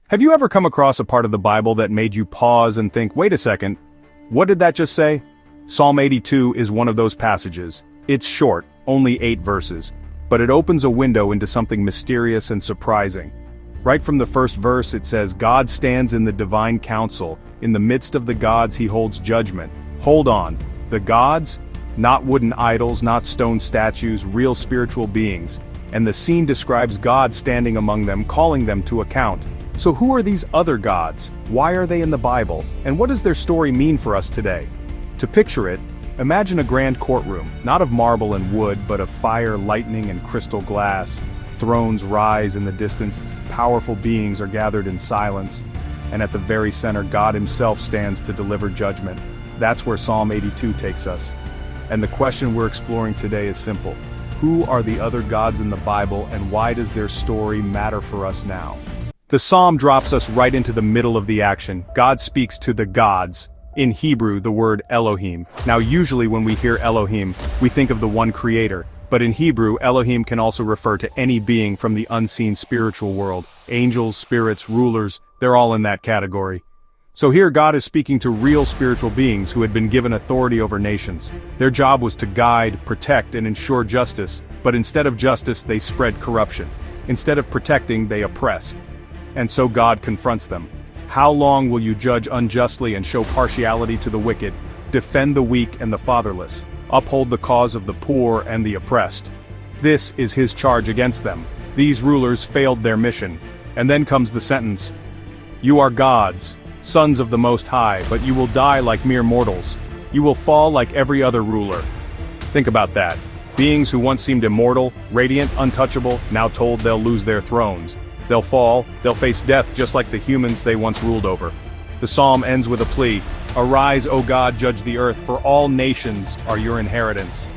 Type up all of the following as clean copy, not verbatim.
Have you ever come across a part of the Bible that made you pause and think, wait a second, what did that just say? Psalm 82 is one of those passages. It's short, only 8 verses, but it opens a window into something mysterious and surprising. Right from the first verse it says, God stands in the divine council, in the midst of the gods he holds judgment. Hold on, the gods? Not wooden idols, not stone statues, real spiritual beings. And the scene describes God standing among them, calling them to account. So who are these other gods? Why are they in the Bible? And what does their story mean for us today? To picture it, imagine a grand courtroom, not of marble and wood, but of fire, lightning, and crystal glass. Thrones rise in the distance, powerful beings are gathered in silence, and at the very center God himself stands to deliver judgment. That's where Psalm 82 takes us. And the question we're exploring today is simple. Who are the other gods in the Bible, and why does their story matter for us now? The psalm drops us right into the middle of the action. God speaks to the gods. In Hebrew, the word Elohim. Now usually when we hear Elohim, we think of the one creator. But in Hebrew, Elohim can also refer to any being from the unseen spiritual world. Angels, spirits, rulers, they're all in that category. So here God is speaking to real spiritual beings who had been given authority over nations. Their job was to guide, protect, and ensure justice, but instead of justice, they spread corruption. Instead of protecting, they oppressed. And so God confronts them. How long will you judge unjustly and show partiality to the wicked, defend the weak and the fatherless, uphold the cause of the poor and the oppressed? This is his charge against them. These rulers failed their mission. And then comes the sentence. You are gods, sons of the Most High, but you will die like mere mortals. You will fall like every other ruler. Think about that. Beings who once seemed immortal, radiant, untouchable, now told they'll lose their thrones. They'll fall, they'll face death just like the humans they once ruled over. The psalm ends with a plea. Arise, O God, judge the earth, for all nations are your inheritance.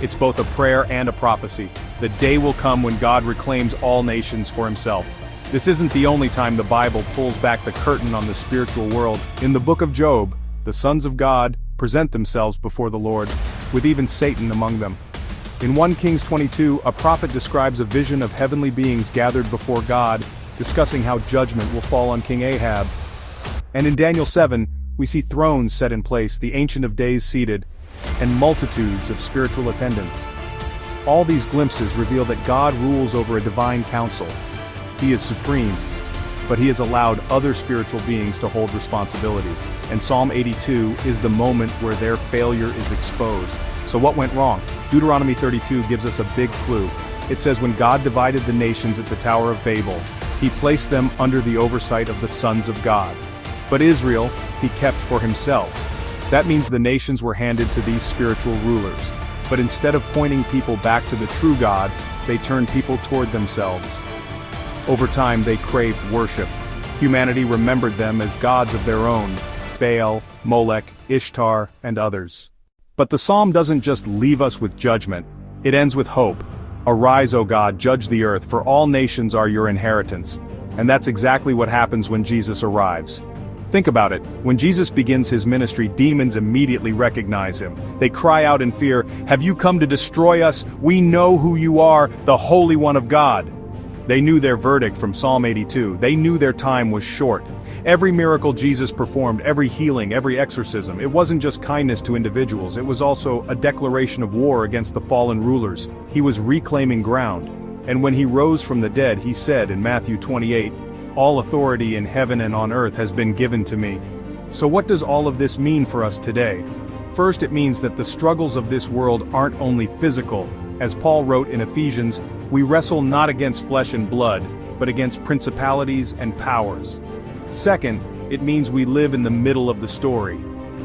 It's both a prayer and a prophecy. The day will come when God reclaims all nations for himself. This isn't the only time the Bible pulls back the curtain on the spiritual world. In the book of Job, the sons of God present themselves before the Lord, with even Satan among them. In 1 Kings 22, a prophet describes a vision of heavenly beings gathered before God, discussing how judgment will fall on King Ahab. And in Daniel 7, we see thrones set in place, the Ancient of Days seated, and multitudes of spiritual attendants. All these glimpses reveal that God rules over a divine council. He is supreme, but he has allowed other spiritual beings to hold responsibility. And Psalm 82 is the moment where their failure is exposed. So what went wrong? Deuteronomy 32 gives us a big clue. It says when God divided the nations at the Tower of Babel, he placed them under the oversight of the sons of God. But Israel, he kept for himself. That means the nations were handed to these spiritual rulers. But instead of pointing people back to the true God, they turned people toward themselves. Over time, they craved worship. Humanity remembered them as gods of their own, Baal, Molech, Ishtar, and others. But the psalm doesn't just leave us with judgment, it ends with hope. Arise, O God, judge the earth, for all nations are your inheritance. And that's exactly what happens when Jesus arrives. Think about it, when Jesus begins his ministry, demons immediately recognize him. They cry out in fear, have you come to destroy us? We know who you are, the Holy One of God. They knew their verdict from Psalm 82. They knew their time was short. Every miracle Jesus performed, every healing, every exorcism, it wasn't just kindness to individuals, it was also a declaration of war against the fallen rulers. He was reclaiming ground. And when he rose from the dead, he said in Matthew 28, all authority in heaven and on earth has been given to me. So what does all of this mean for us today? First, it means that the struggles of this world aren't only physical. As Paul wrote in Ephesians, we wrestle not against flesh and blood, but against principalities and powers. Second, it means we live in the middle of the story.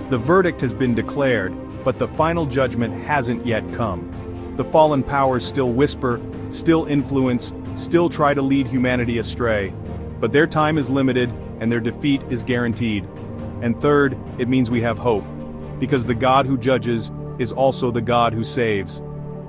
The verdict has been declared, but the final judgment hasn't yet come. The fallen powers still whisper, still influence, still try to lead humanity astray. But their time is limited, and their defeat is guaranteed. And third, it means we have hope, because the God who judges is also the God who saves.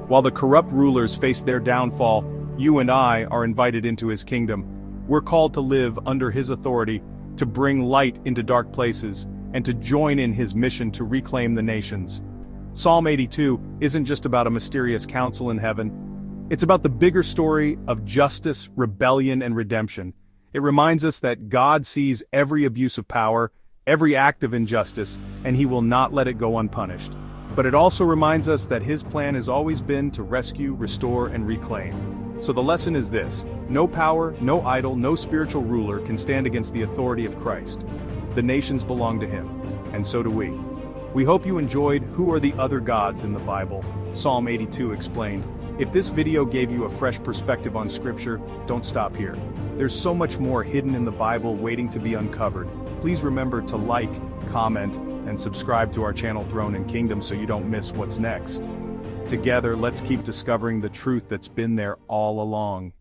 While the corrupt rulers face their downfall, you and I are invited into his kingdom. We're called to live under his authority, to bring light into dark places, and to join in his mission to reclaim the nations. Psalm 82 isn't just about a mysterious council in heaven. It's about the bigger story of justice, rebellion, and redemption. It reminds us that God sees every abuse of power, every act of injustice, and he will not let it go unpunished. But it also reminds us that his plan has always been to rescue, restore, and reclaim. So the lesson is this: no power, no idol, no spiritual ruler can stand against the authority of Christ. The nations belong to him, and so do we. We hope you enjoyed Who Are the Other Gods in the Bible? Psalm 82 explained. If this video gave you a fresh perspective on Scripture, don't stop here. There's so much more hidden in the Bible waiting to be uncovered. Please remember to like, comment, and subscribe to our channel Throne and Kingdom so you don't miss what's next. Together, let's keep discovering the truth that's been there all along.